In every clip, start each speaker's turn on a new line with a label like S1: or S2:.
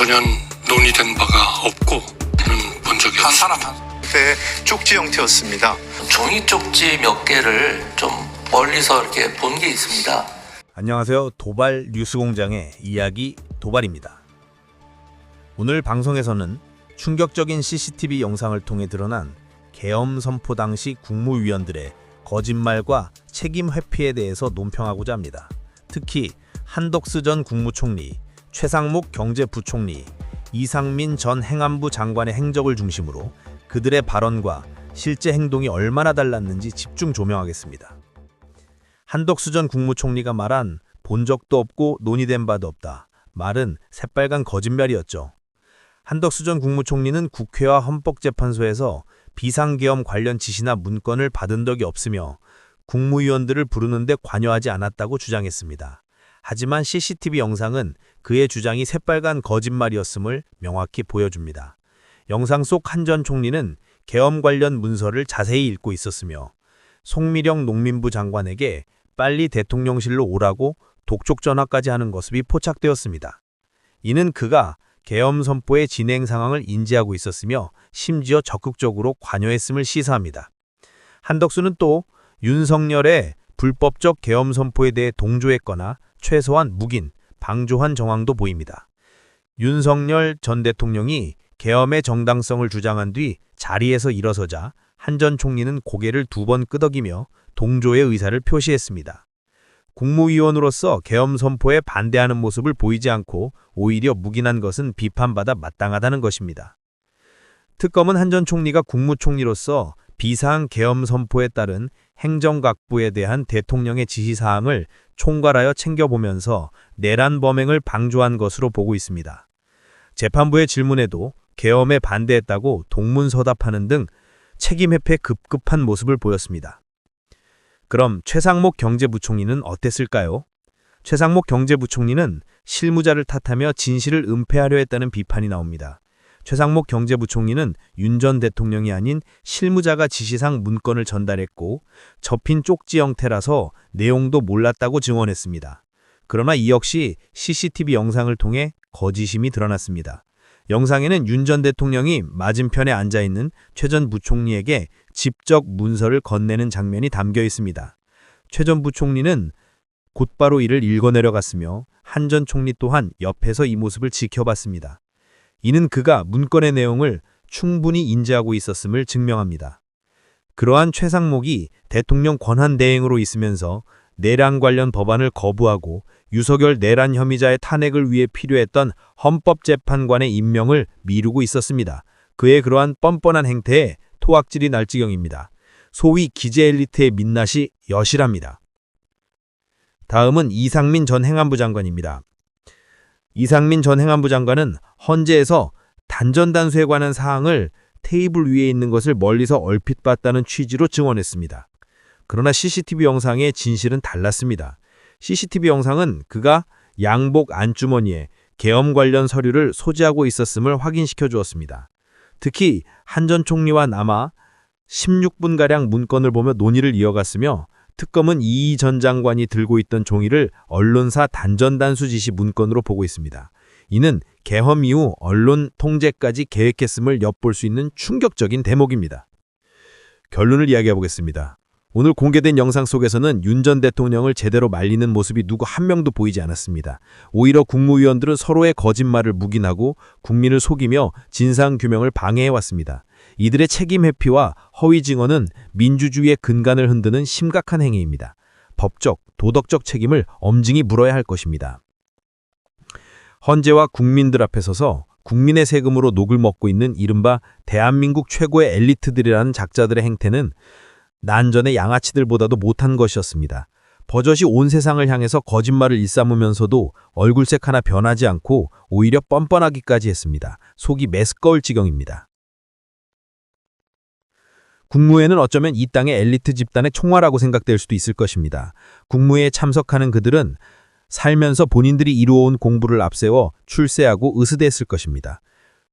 S1: 전혀 논의된 바가 없고 저는 본 적이
S2: 한
S1: 없습니다.
S2: 사람
S3: 네, 쪽지 형태였습니다.
S4: 종이 쪽지 몇 개를 좀 멀리서 이렇게 본 게 있습니다.
S5: 안녕하세요. 도발 뉴스공장의 이야기 도발입니다. 오늘 방송에서는 충격적인 CCTV 영상을 통해 드러난 계엄 선포 당시 국무위원들의 거짓말과 책임 회피에 대해서 논평하고자 합니다. 특히 한덕수 전 국무총리, 최상목 경제부총리, 이상민 전 행안부 장관의 행적을 중심으로 그들의 발언과 실제 행동이 얼마나 달랐는지 집중 조명하겠습니다. 한덕수 전 국무총리가 말한 본 적도 없고 논의된 바도 없다. 말은 새빨간 거짓말이었죠. 한덕수 전 국무총리는 국회와 헌법재판소에서 비상계엄 관련 지시나 문건을 받은 적이 없으며 국무위원들을 부르는데 관여하지 않았다고 주장했습니다. 하지만 CCTV 영상은 그의 주장이 새빨간 거짓말이었음을 명확히 보여줍니다. 영상 속 한 전 총리는 계엄 관련 문서를 자세히 읽고 있었으며 송미령 농민부 장관에게 빨리 대통령실로 오라고 독촉 전화까지 하는 모습이 포착되었습니다. 이는 그가 계엄 선포의 진행 상황을 인지하고 있었으며 심지어 적극적으로 관여했음을 시사합니다. 한덕수는 또 윤석열의 불법적 계엄 선포에 대해 동조했거나 최소한 묵인, 방조한 정황도 보입니다. 윤석열 전 대통령이 계엄의 정당성을 주장한 뒤 자리에서 일어서자 한 전 총리는 고개를 2번 끄덕이며 동조의 의사를 표시했습니다. 국무위원으로서 계엄 선포에 반대하는 모습을 보이지 않고 오히려 묵인한 것은 비판받아 마땅하다는 것입니다. 특검은 한 전 총리가 국무총리로서 비상 계엄 선포에 따른 행정각부에 대한 대통령의 지시사항을 총괄하여 챙겨보면서 내란 범행을 방조한 것으로 보고 있습니다. 재판부의 질문에도 계엄에 반대했다고 동문서답하는 등 책임 회피에 급급한 모습을 보였습니다. 그럼 최상목 경제부총리는 어땠을까요? 최상목 경제부총리는 실무자를 탓하며 진실을 은폐하려 했다는 비판이 나옵니다. 최상목 경제부총리는 윤 전 대통령이 아닌 실무자가 지시상 문건을 전달했고 접힌 쪽지 형태라서 내용도 몰랐다고 증언했습니다. 그러나 이 역시 CCTV 영상을 통해 거짓임이 드러났습니다. 영상에는 윤 전 대통령이 맞은편에 앉아있는 최 전 부총리에게 직접 문서를 건네는 장면이 담겨 있습니다. 최 전 부총리는 곧바로 이를 읽어내려갔으며 한 전 총리 또한 옆에서 이 모습을 지켜봤습니다. 이는 그가 문건의 내용을 충분히 인지하고 있었음을 증명합니다. 그러한 최상목이 대통령 권한대행으로 있으면서 내란 관련 법안을 거부하고 유석열 내란 혐의자의 탄핵을 위해 필요했던 헌법재판관의 임명을 미루고 있었습니다. 그의 그러한 뻔뻔한 행태에 토악질이 날 지경입니다. 소위 기재 엘리트의 민낯이 여실합니다. 다음은 이상민 전 행안부 장관입니다. 이상민 전 행안부 장관은 헌재에서 단전단수에 관한 사항을 테이블 위에 있는 것을 멀리서 얼핏 봤다는 취지로 증언했습니다. 그러나 CCTV 영상의 진실은 달랐습니다. CCTV 영상은 그가 양복 안주머니에 계엄 관련 서류를 소지하고 있었음을 확인시켜 주었습니다. 특히 한 전 총리와 남아 16분가량 문건을 보며 논의를 이어갔으며 특검은 이 전 장관이 들고 있던 종이를 언론사 단전단수 지시 문건으로 보고 있습니다. 이는 계엄 이후 언론 통제까지 계획했음을 엿볼 수 있는 충격적인 대목입니다. 결론을 이야기해 보겠습니다. 오늘 공개된 영상 속에서는 윤 전 대통령을 제대로 말리는 모습이 누구 한 명도 보이지 않았습니다. 오히려 국무위원들은 서로의 거짓말을 묵인하고 국민을 속이며 진상규명을 방해해왔습니다. 이들의 책임 회피와 허위 증언은 민주주의의 근간을 흔드는 심각한 행위입니다. 법적, 도덕적 책임을 엄중히 물어야 할 것입니다. 헌재와 국민들 앞에 서서 국민의 세금으로 녹을 먹고 있는 이른바 대한민국 최고의 엘리트들이라는 작자들의 행태는 난전의 양아치들보다도 못한 것이었습니다. 버젓이 온 세상을 향해서 거짓말을 일삼으면서도 얼굴색 하나 변하지 않고 오히려 뻔뻔하기까지 했습니다. 속이 메스꺼울 지경입니다. 국무회는 어쩌면 이 땅의 엘리트 집단의 총화라고 생각될 수도 있을 것입니다. 국무회에 참석하는 그들은 살면서 본인들이 이루어온 공부를 앞세워 출세하고 으스대했을 것입니다.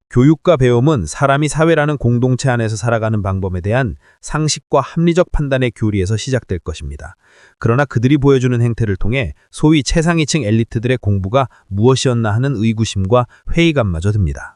S5: 교육과 배움은 사람이 사회라는 공동체 안에서 살아가는 방법에 대한 상식과 합리적 판단의 교리에서 시작될 것입니다. 그러나 그들이 보여주는 행태를 통해 소위 최상위층 엘리트들의 공부가 무엇이었나 하는 의구심과 회의감마저 듭니다.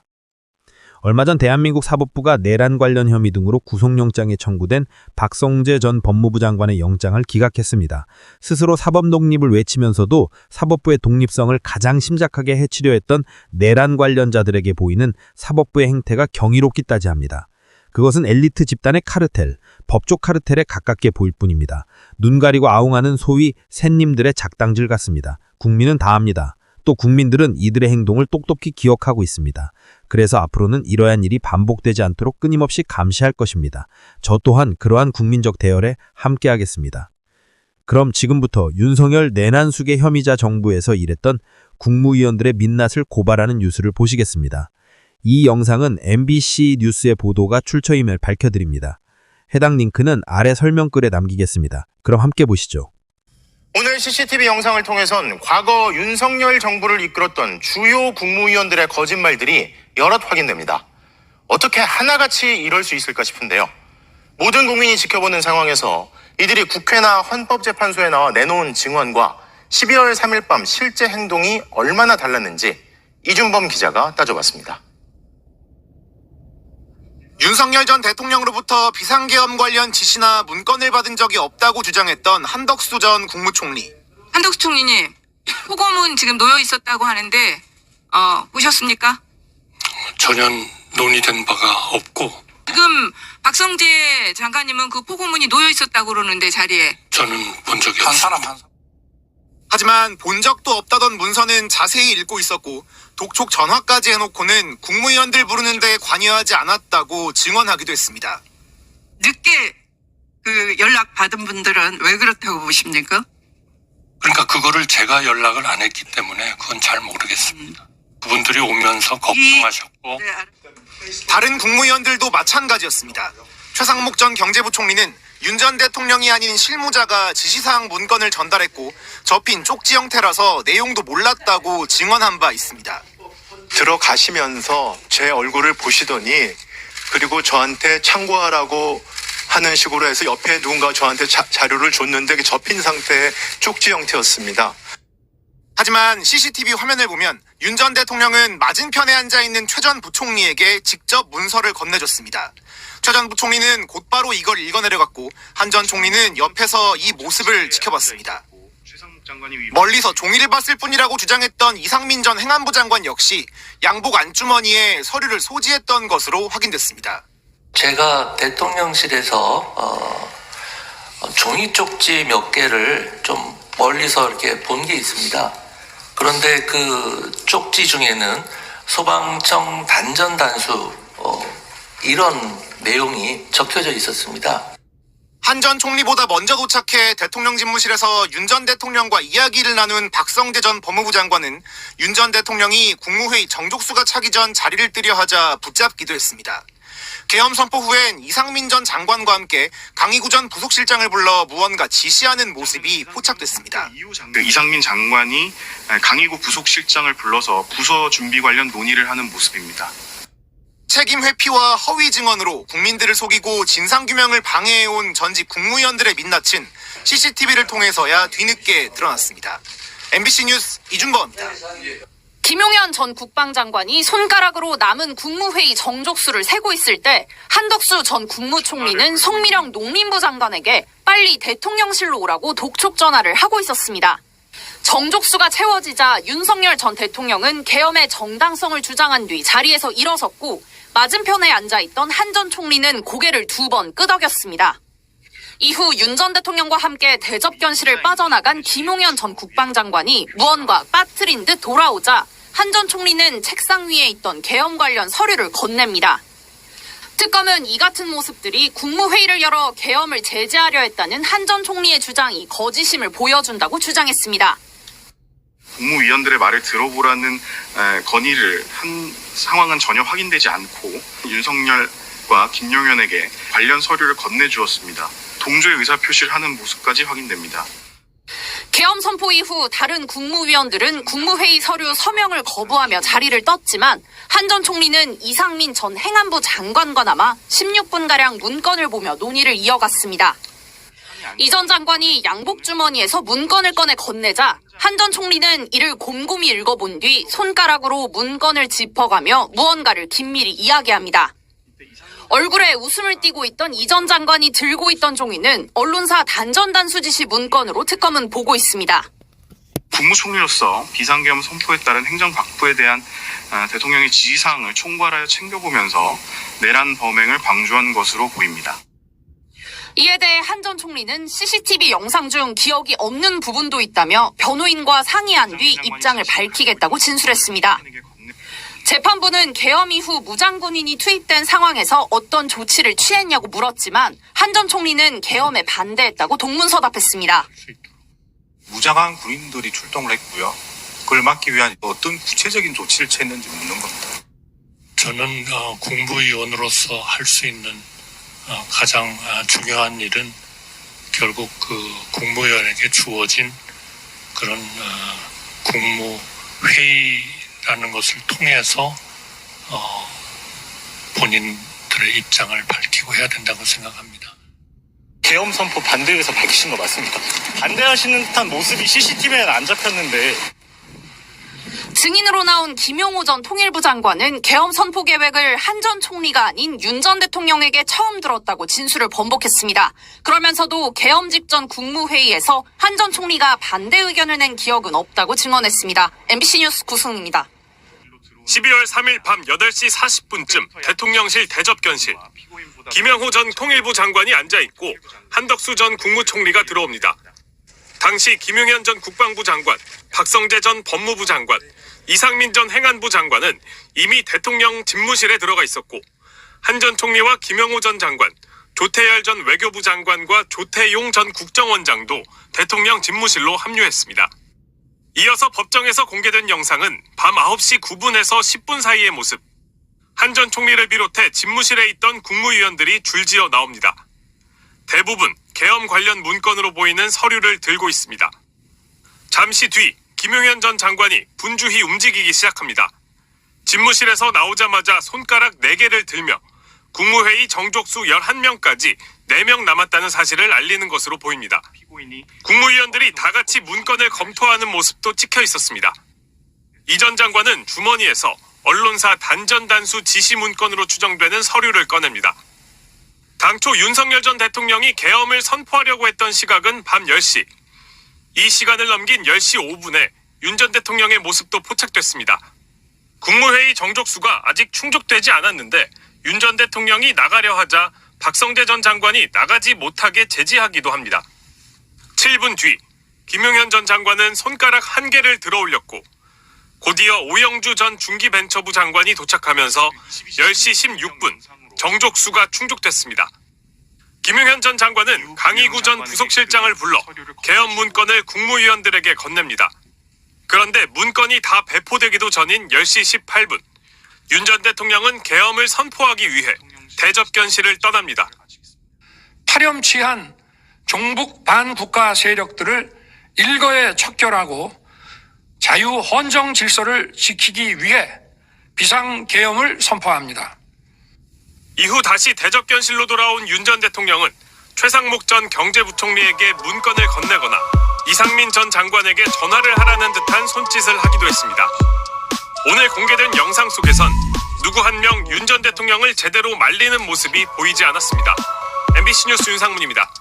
S5: 얼마 전 대한민국 사법부가 내란 관련 혐의 등으로 구속영장에 청구된 박성재 전 법무부 장관의 영장을 기각했습니다. 스스로 사법 독립을 외치면서도 사법부의 독립성을 가장 심각하게 해치려 했던 내란 관련자들에게 보이는 사법부의 행태가 경이롭기 따지합니다. 그것은 엘리트 집단의 카르텔, 법조 카르텔에 가깝게 보일 뿐입니다. 눈 가리고 아웅하는 소위 샌님들의 작당질 같습니다. 국민은 다 압니다. 또 국민들은 이들의 행동을 똑똑히 기억하고 있습니다. 그래서 앞으로는 이러한 일이 반복되지 않도록 끊임없이 감시할 것입니다. 저 또한 그러한 국민적 대열에 함께하겠습니다. 그럼 지금부터 윤석열 내난수계 혐의자 정부에서 일했던 국무위원들의 민낯을 고발하는 뉴스를 보시겠습니다. 이 영상은 MBC 뉴스의 보도가 출처임을 밝혀드립니다. 해당 링크는 아래 설명글에 남기겠습니다. 그럼 함께 보시죠.
S3: 오늘 CCTV 영상을 통해선 과거 윤석열 정부를 이끌었던 주요 국무위원들의 거짓말들이 여럿 확인됩니다. 어떻게 하나같이 이럴 수 있을까 싶은데요. 모든 국민이 지켜보는 상황에서 이들이 국회나 헌법재판소에 나와 내놓은 증언과 12월 3일 밤 실제 행동이 얼마나 달랐는지 이준범 기자가 따져봤습니다. 윤석열 전 대통령으로부터 비상계엄 관련 지시나 문건을 받은 적이 없다고 주장했던 한덕수 전 국무총리.
S2: 한덕수 총리님, 포고문 지금 놓여 있었다고 하는데 보셨습니까?
S1: 전혀 논의된 바가 없고
S2: 지금 박성재 장관님은 그 포고문이 놓여 있었다고 그러는데 자리에.
S1: 저는 본 적이 없습니다.
S3: 하지만 본 적도 없다던 문서는 자세히 읽고 있었고 독촉 전화까지 해놓고는 국무위원들 부르는 데 관여하지 않았다고 증언하기도 했습니다.
S2: 늦게 그 연락 받은 분들은 왜 그렇다고 보십니까?
S1: 그러니까 그거를 제가 연락을 안 했기 때문에 그건 잘 모르겠습니다. 그분들이 오면서 걱정하셨고
S3: 다른 국무위원들도 마찬가지였습니다. 최상목 전 경제부 총리는 윤 전 대통령이 아닌 실무자가 지시사항 문건을 전달했고 접힌 쪽지 형태라서 내용도 몰랐다고 증언한 바 있습니다. 들어가시면서 제 얼굴을 보시더니 그리고 저한테 참고하라고 하는 식으로 해서 옆에 누군가 저한테 자료를 줬는데 접힌 상태의 쪽지 형태였습니다. 하지만 CCTV 화면을 보면 윤 전 대통령은 맞은편에 앉아있는 최 전 부총리에게 직접 문서를 건네줬습니다. 최 전 부총리는 곧바로 이걸 읽어내려갔고 한 전 총리는 옆에서 이 모습을 지켜봤습니다. 멀리서 종이를 봤을 뿐이라고 주장했던 이상민 전 행안부 장관 역시 양복 안주머니에 서류를 소지했던 것으로 확인됐습니다.
S4: 제가 대통령실에서 종이 쪽지 몇 개를 좀 멀리서 이렇게 본 게 있습니다. 그런데 그 쪽지 중에는 소방청 단전 단수 이런 내용이 적혀져 있었습니다.
S3: 한 전 총리보다 먼저 도착해 대통령 집무실에서 윤 전 대통령과 이야기를 나눈 박성재 전 법무부 장관은 윤 전 대통령이 국무회의 정족수가 차기 전 자리를 뜨려 하자 붙잡기도 했습니다. 계엄 선포 후엔 이상민 전 장관과 함께 강희구 전 부속실장을 불러 무언가 지시하는 모습이 포착됐습니다.
S6: 이상민 장관이 강희구 부속실장을 불러서 부서 준비 관련 논의를 하는 모습입니다.
S3: 책임 회피와 허위 증언으로 국민들을 속이고 진상규명을 방해해온 전직 국무위원들의 민낯은 CCTV를 통해서야 뒤늦게 드러났습니다. MBC 뉴스 이준범입니다.
S7: 김용현 전 국방장관이 손가락으로 남은 국무회의 정족수를 세고 있을 때 한덕수 전 국무총리는 성미령 농림부 장관에게 빨리 대통령실로 오라고 독촉 전화를 하고 있었습니다. 정족수가 채워지자 윤석열 전 대통령은 계엄의 정당성을 주장한 뒤 자리에서 일어섰고 맞은편에 앉아있던 한 전 총리는 고개를 2번 끄덕였습니다. 이후 윤 전 대통령과 함께 대접견실을 빠져나간 김용현 전 국방장관이 무언가 빠뜨린 듯 돌아오자 한 전 총리는 책상 위에 있던 계엄 관련 서류를 건넵니다. 특검은 이 같은 모습들이 국무회의를 열어 계엄을 제재하려 했다는 한 전 총리의 주장이 거짓임을 보여준다고 주장했습니다.
S6: 국무위원들의 말을 들어보라는 건의를 한 상황은 전혀 확인되지 않고 윤석열과 김용현에게 관련 서류를 건네주었습니다. 동조의 의사표시를 하는 모습까지 확인됩니다.
S7: 계엄 선포 이후 다른 국무위원들은 국무회의 서류 서명을 거부하며 자리를 떴지만 한 전 총리는 이상민 전 행안부 장관과 남아 16분가량 문건을 보며 논의를 이어갔습니다. 이 전 장관이 양복 주머니에서 문건을 꺼내 건네자 한 전 총리는 이를 곰곰이 읽어본 뒤 손가락으로 문건을 짚어가며 무언가를 긴밀히 이야기합니다. 얼굴에 웃음을 띠고 있던 이 전 장관이 들고 있던 종이는 언론사 단전단수 지시 문건으로 특검은 보고 있습니다.
S6: 국무총리로서 비상계엄 선포에 따른 행정각부에 대한 대통령의 지시사항을 총괄하여 챙겨보면서 내란 범행을 방조한 것으로 보입니다.
S7: 이에 대해 한 전 총리는 CCTV 영상 중 기억이 없는 부분도 있다며 변호인과 상의한 뒤 입장을 밝히겠다고 진술했습니다. 재판부는 계엄 이후 무장군인이 투입된 상황에서 어떤 조치를 취했냐고 물었지만 한 전 총리는 계엄에 반대했다고 동문서답했습니다.
S8: 무장한 군인들이 출동을 했고요. 그걸 막기 위한 어떤 구체적인 조치를 취했는지 묻는 겁니다.
S1: 저는 국무위원으로서 할 수 있는 가장 중요한 일은 결국 그 국무위원에게 주어진 그런 국무회의라는 것을 통해서 본인들의 입장을 밝히고 해야 된다고 생각합니다.
S9: 계엄 선포 반대 의사 밝히신 거 맞습니까? 반대하시는 듯한 모습이 CCTV에는 안 잡혔는데.
S7: 증인으로 나온 김용호 전 통일부 장관은 계엄 선포 계획을 한 전 총리가 아닌 윤 전 대통령에게 처음 들었다고 진술을 번복했습니다. 그러면서도 계엄 직전 국무회의에서 한 전 총리가 반대 의견을 낸 기억은 없다고 증언했습니다. MBC 뉴스 구승입니다.
S10: 12월 3일 밤 8시 40분쯤 대통령실 대접견실. 김영호 전 통일부 장관이 앉아있고 한덕수 전 국무총리가 들어옵니다. 당시 김용현 전 국방부 장관, 박성재 전 법무부 장관, 이상민 전 행안부 장관은 이미 대통령 집무실에 들어가 있었고 한 전 총리와 김영호 전 장관, 조태열 전 외교부 장관과 조태용 전 국정원장도 대통령 집무실로 합류했습니다. 이어서 법정에서 공개된 영상은 밤 9시 9분에서 10분 사이의 모습. 한 전 총리를 비롯해 집무실에 있던 국무위원들이 줄지어 나옵니다. 대부분 계엄 관련 문건으로 보이는 서류를 들고 있습니다. 잠시 뒤 김용현 전 장관이 분주히 움직이기 시작합니다. 집무실에서 나오자마자 손가락 4개를 들며 국무회의 정족수 11명까지 4명 남았다는 사실을 알리는 것으로 보입니다. 국무위원들이 다 같이 문건을 검토하는 모습도 찍혀 있었습니다. 이 전 장관은 주머니에서 언론사 단전단수 지시 문건으로 추정되는 서류를 꺼냅니다. 당초 윤석열 전 대통령이 계엄을 선포하려고 했던 시각은 밤 10시. 이 시간을 넘긴 10시 5분에 윤 전 대통령의 모습도 포착됐습니다. 국무회의 정족수가 아직 충족되지 않았는데 윤 전 대통령이 나가려 하자 박성재 전 장관이 나가지 못하게 제지하기도 합니다. 7분 뒤 김용현 전 장관은 손가락 1개를 들어 올렸고 곧이어 오영주 전 중기벤처부 장관이 도착하면서 10시 16분 정족수가 충족됐습니다. 김용현 전 장관은 강희구 전 부속실장을 불러 계엄 문건을 국무위원들에게 건넵니다. 그런데 문건이 다 배포되기도 전인 10시 18분 윤 전 대통령은 계엄을 선포하기 위해 대접견실을 떠납니다.
S11: 파렴치한 종북 반국가 세력들을 일거에 척결하고 자유헌정 질서를 지키기 위해 비상계엄을 선포합니다.
S10: 이후 다시 대접견실로 돌아온 윤 전 대통령은 최상목 전 경제부총리에게 문건을 건네거나 이상민 전 장관에게 전화를 하라는 듯한 손짓을 하기도 했습니다. 오늘 공개된 영상 속에선 누구 한 명 윤 전 대통령을 제대로 말리는 모습이 보이지 않았습니다. MBC 뉴스 윤상문입니다.